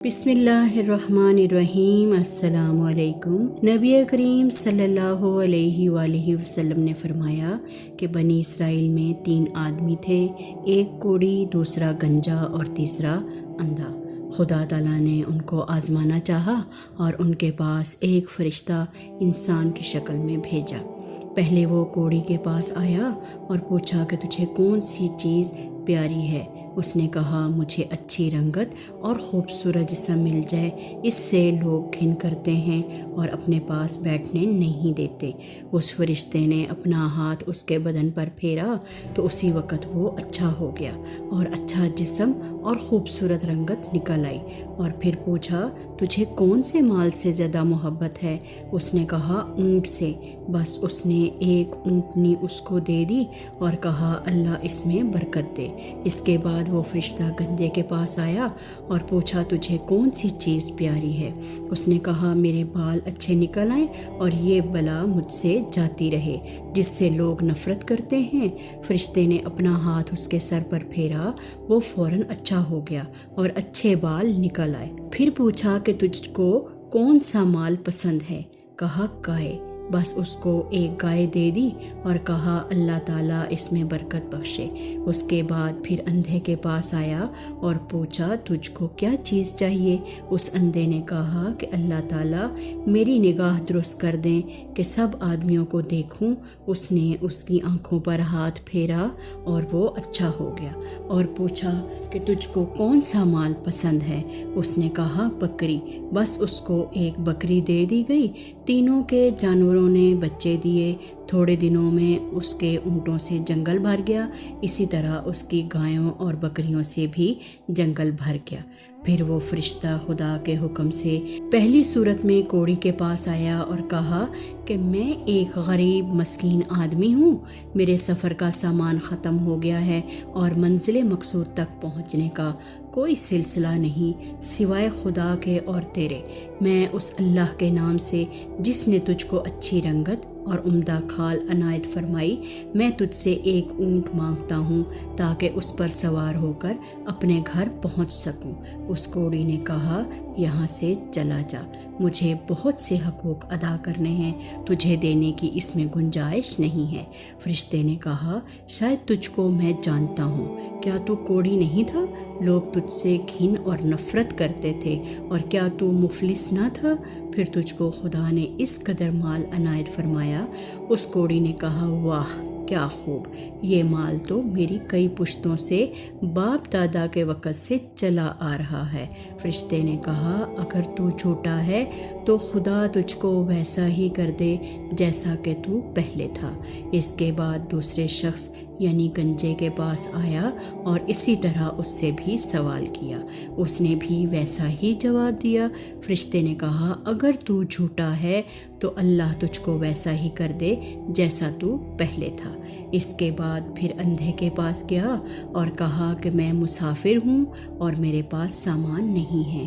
بسم اللہ الرحمن الرحیم۔ السلام علیکم۔ نبی کریم صلی اللہ علیہ وآلہ وسلم نے فرمایا کہ بنی اسرائیل میں 3 آدمی تھے، ایک کوڑی، دوسرا گنجا اور تیسرا اندھا۔ خدا تعالیٰ نے ان کو آزمانا چاہا اور ان کے پاس ایک فرشتہ انسان کی شکل میں بھیجا۔ پہلے وہ کوڑی کے پاس آیا اور پوچھا کہ تجھے کون سی چیز پیاری ہے؟ اس نے کہا مجھے اچھی رنگت اور خوبصورت جسم مل جائے، اس سے لوگ گھن کرتے ہیں اور اپنے پاس بیٹھنے نہیں دیتے۔ اس فرشتے نے اپنا ہاتھ اس کے بدن پر پھیرا تو اسی وقت وہ اچھا ہو گیا اور اچھا جسم اور خوبصورت رنگت نکل آئی۔ اور پھر پوچھا تجھے کون سے مال سے زیادہ محبت ہے؟ اس نے کہا اونٹ سے۔ بس اس نے ایک اونٹنی اس کو دے دی اور کہا اللہ اس میں برکت دے۔ اس کے بعد وہ فرشتہ گنجے کے پاس آیا اور پوچھا تجھے کون سی چیز پیاری ہے؟ اس نے کہا میرے بال اچھے نکل آئیں اور یہ بلا مجھ سے جاتی رہے جس سے لوگ نفرت کرتے ہیں۔ فرشتے نے اپنا ہاتھ اس کے سر پر پھیرا، وہ فوراً اچھا ہو گیا اور اچھے بال نکل آئے۔ پھر پوچھا کہ تجھ کو کون سا مال پسند ہے؟ کہا گائے۔ بس اس کو ایک گائے دے دی اور کہا اللہ تعالیٰ اس میں برکت بخشے۔ اس کے بعد پھر اندھے کے پاس آیا اور پوچھا تجھ کو کیا چیز چاہیے؟ اس اندھے نے کہا کہ اللہ تعالیٰ میری نگاہ درست کر دیں کہ سب آدمیوں کو دیکھوں۔ اس نے اس کی آنکھوں پر ہاتھ پھیرا اور وہ اچھا ہو گیا۔ اور پوچھا کہ تجھ کو کون سا مال پسند ہے؟ اس نے کہا بکری۔ بس اس کو ایک بکری دے دی گئی۔ تینوں کے جانوروں نے بچے دیے۔ تھوڑے دنوں میں اس کے اونٹوں سے جنگل بھر گیا، اسی طرح اس کی گایوں اور بکریوں سے بھی جنگل بھر گیا۔ پھر وہ فرشتہ خدا کے حکم سے پہلی صورت میں کوڑی کے پاس آیا اور کہا کہ میں ایک غریب مسکین آدمی ہوں، میرے سفر کا سامان ختم ہو گیا ہے اور منزل مقصود تک پہنچنے کا کوئی سلسلہ نہیں سوائے خدا کے اور تیرے۔ میں اس اللہ کے نام سے جس نے تجھ کو اچھی رنگت اور عمدہ کھال عنایت فرمائی، میں تجھ سے ایک اونٹ مانگتا ہوں تاکہ اس پر سوار ہو کر اپنے گھر پہنچ سکوں۔ اس کوڑی نے کہا یہاں سے چلا جا، مجھے بہت سے حقوق ادا کرنے ہیں، تجھے دینے کی اس میں گنجائش نہیں ہے۔ فرشتے نے کہا شاید تجھ کو میں جانتا ہوں، کیا تو کوڑی نہیں تھا؟ لوگ تجھ سے گھن اور نفرت کرتے تھے، اور کیا تو مفلس نہ تھا؟ پھر تجھ کو خدا نے اس قدر مال عنایت فرمایا۔ اس کوڑی نے کہا واہ کیا خوب، یہ مال تو میری کئی پشتوں سے باپ دادا کے وقت سے چلا آ رہا ہے۔ فرشتے نے کہا اگر تو جھوٹا ہے تو خدا تجھ کو ویسا ہی کر دے جیسا کہ تو پہلے تھا۔ اس کے بعد دوسرے شخص یعنی گنجے کے پاس آیا اور اسی طرح اس سے بھی سوال کیا، اس نے بھی ویسا ہی جواب دیا۔ فرشتے نے کہا اگر تو جھوٹا ہے تو اللہ تجھ کو ویسا ہی کر دے جیسا تو پہلے تھا۔ اس کے بعد پھر اندھے کے پاس گیا اور کہا کہ میں مسافر ہوں اور میرے پاس سامان نہیں ہے،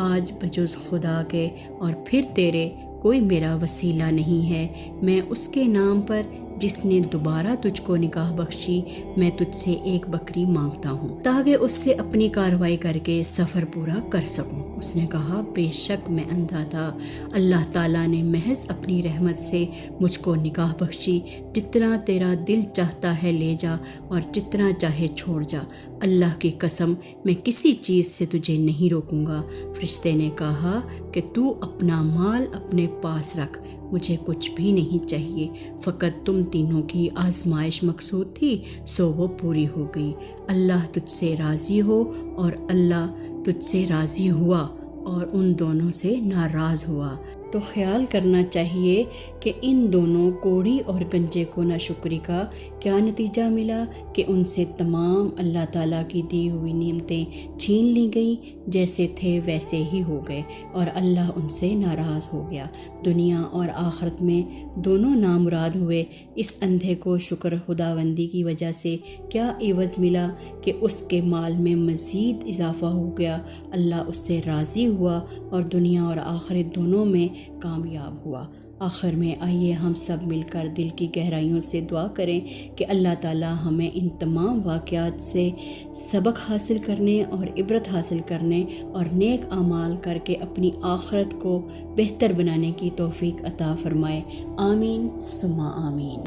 آج بجز خدا کے اور پھر تیرے کوئی میرا وسیلہ نہیں ہے۔ میں اس کے نام پر جس نے دوبارہ تجھ کو نکاح بخشی، میں تجھ سے ایک بکری مانگتا ہوں تاکہ اس سے اپنی کاروائی کر کے سفر پورا کر سکوں۔ اس نے کہا بے شک میں اندھا تھا، اللہ تعالیٰ نے محض اپنی رحمت سے مجھ کو نکاح بخشی، جتنا تیرا دل چاہتا ہے لے جا اور جتنا چاہے چھوڑ جا، اللہ کی قسم میں کسی چیز سے تجھے نہیں روکوں گا۔ فرشتے نے کہا کہ تو اپنا مال اپنے پاس رکھ، مجھے کچھ بھی نہیں چاہیے، فقط تم تینوں کی آزمائش مقصود تھی سو وہ پوری ہو گئی۔ اللہ تجھ سے راضی ہو اور اللہ تجھ سے راضی ہوا اور ان دونوں سے ناراض ہوا۔ تو خیال کرنا چاہیے کہ ان دونوں کوڑی اور گنجے کو ناشکری کا کیا نتیجہ ملا کہ ان سے تمام اللہ تعالیٰ کی دی ہوئی نعمتیں چھین لی گئیں، جیسے تھے ویسے ہی ہو گئے اور اللہ ان سے ناراض ہو گیا۔ دنیا اور آخرت میں دونوں نامراد ہوئے۔ اس اندھے کو شکر خداوندی کی وجہ سے کیا عوض ملا کہ اس کے مال میں مزید اضافہ ہو گیا، اللہ اس سے راضی ہوا اور دنیا اور آخرت دونوں میں کامیاب ہوا۔ آخر میں آئیے ہم سب مل کر دل کی گہرائیوں سے دعا کریں کہ اللہ تعالی ہمیں ان تمام واقعات سے سبق حاصل کرنے اور عبرت حاصل کرنے اور نیک اعمال کر کے اپنی آخرت کو بہتر بنانے کی توفیق عطا فرمائے۔ آمین ثم آمین۔